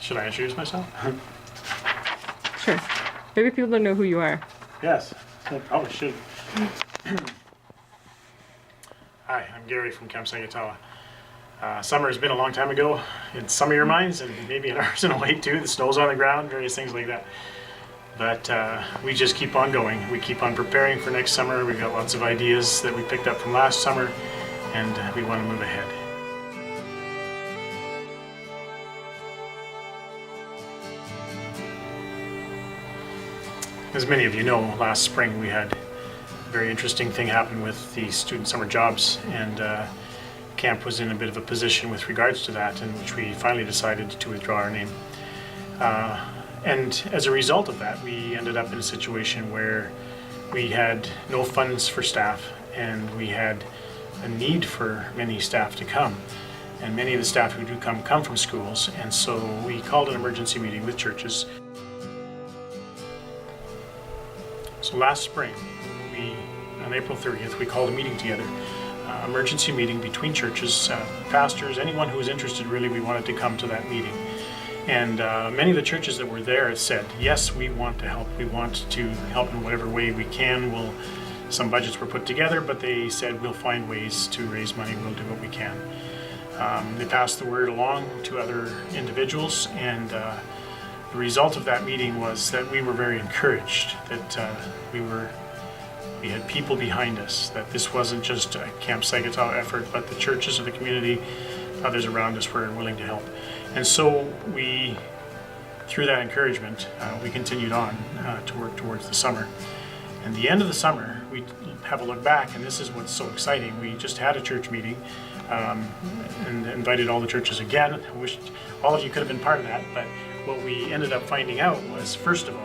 Should I introduce myself? Sure. Maybe people don't know who you are. Yes, I probably should. Hi, I'm Gary from Camp Sagitawa. Summer has been a long time ago in some of your minds, and maybe in ours in a way too. The snow's on the ground, various things like that. But we just keep on going. We keep on preparing for next summer. We've got lots of ideas that we picked up from last summer, and we want to move ahead. As many of you know, last spring we had a very interesting thing happen with the student summer jobs, and camp was in a bit of a position with regards to that, in which we finally decided to withdraw our name. And as a result of that, we ended up in a situation where we had no funds for staff, and we had a need for many staff to come. And many of the staff who do come from schools, and so we called an emergency meeting with churches. So last spring, on April 30th, we called a meeting together, emergency meeting between churches, pastors, anyone who was interested. Really, we wanted to come to that meeting. And many of the churches that were there said, yes, we want to help. We want to help in whatever way we can. Some budgets were put together, but they said we'll find ways to raise money. We'll do what we can. They passed the word along to other individuals, and the result of that meeting was that we were very encouraged, that we had people behind us, that this wasn't just a Camp Sagitawa effort, but the churches of the community, others around us were willing to help. And so through that encouragement, we continued on to work towards the summer. And the end of the summer, we have a look back, and this is what's so exciting. We just had a church meeting and invited all the churches again. I wish all of you could have been part of that, but what we ended up finding out was, first of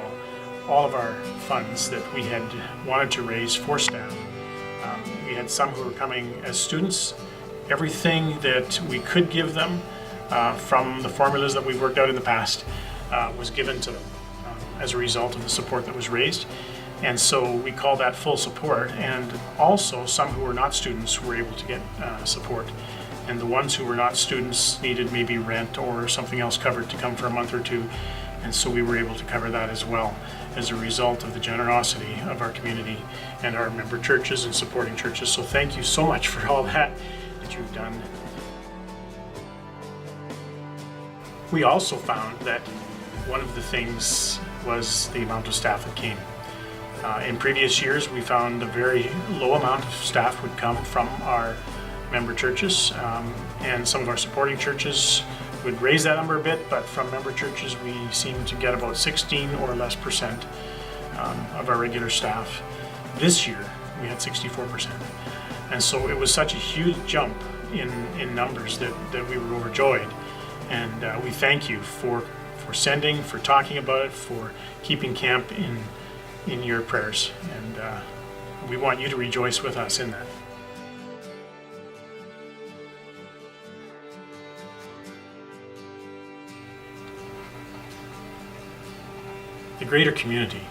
all of our funds that we had wanted to raise for staff. We had some who were coming as students. Everything that we could give them from the formulas that we've worked out in the past was given to them as a result of the support that was raised. And so we call that full support. And also some who were not students were able to get support. And the ones who were not students needed maybe rent or something else covered to come for a month or two. And so we were able to cover that as well, as a result of the generosity of our community and our member churches and supporting churches. So thank you so much for all that you've done. We also found that one of the things was the amount of staff that came. In previous years, we found a very low amount of staff would come from our member churches, and some of our supporting churches would raise that number a bit, but from member churches we seem to get about 16 or less percent of our regular staff. This year we had 64%, and so it was such a huge jump in numbers that we were overjoyed. And we thank you for sending, for talking about it, for keeping camp in your prayers, and we want you to rejoice with us in that. The greater community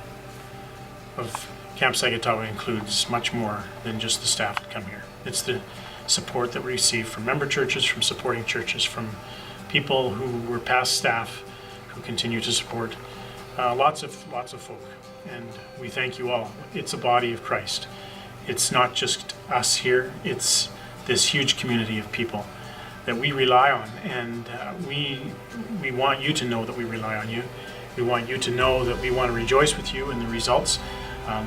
of Camp Sagitawa includes much more than just the staff that come here. It's the support that we receive from member churches, from supporting churches, from people who were past staff who continue to support, lots of folk. And we thank you all. It's a body of Christ. It's not just us here, it's this huge community of people that we rely on, and we want you to know that we rely on you. We want you to know that we want to rejoice with you in the results.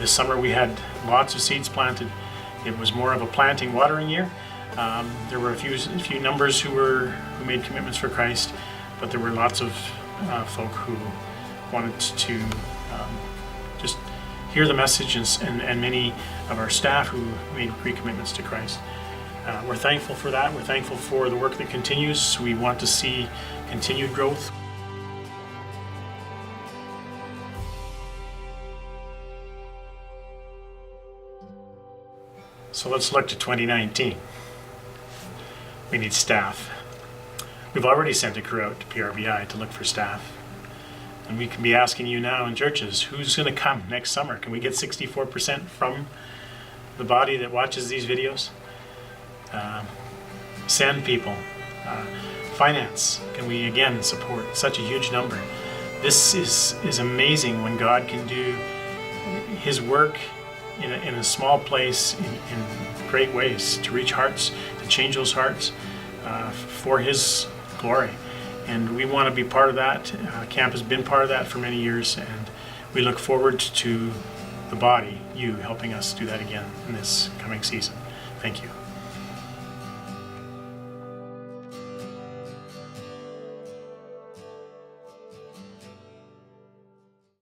This summer we had lots of seeds planted. It was more of a planting, watering year. There were a few numbers who made commitments for Christ, but there were lots of folk who wanted to just hear the message, and many of our staff who made recommitments to Christ. We're thankful for that. We're thankful for the work that continues. We want to see continued growth. So let's look to 2019. We need staff. We've already sent a crew out to PRBI to look for staff. And we can be asking you now in churches, who's going to come next summer? Can we get 64% from the body that watches these videos? Send people. finance can we again support such a huge number? This is amazing when God can do His work in a small place in great ways to reach hearts, to change those hearts for His glory. And we want to be part of that. Camp has been part of that for many years, and we look forward to the body, you, helping us do that again in this coming season. Thank you.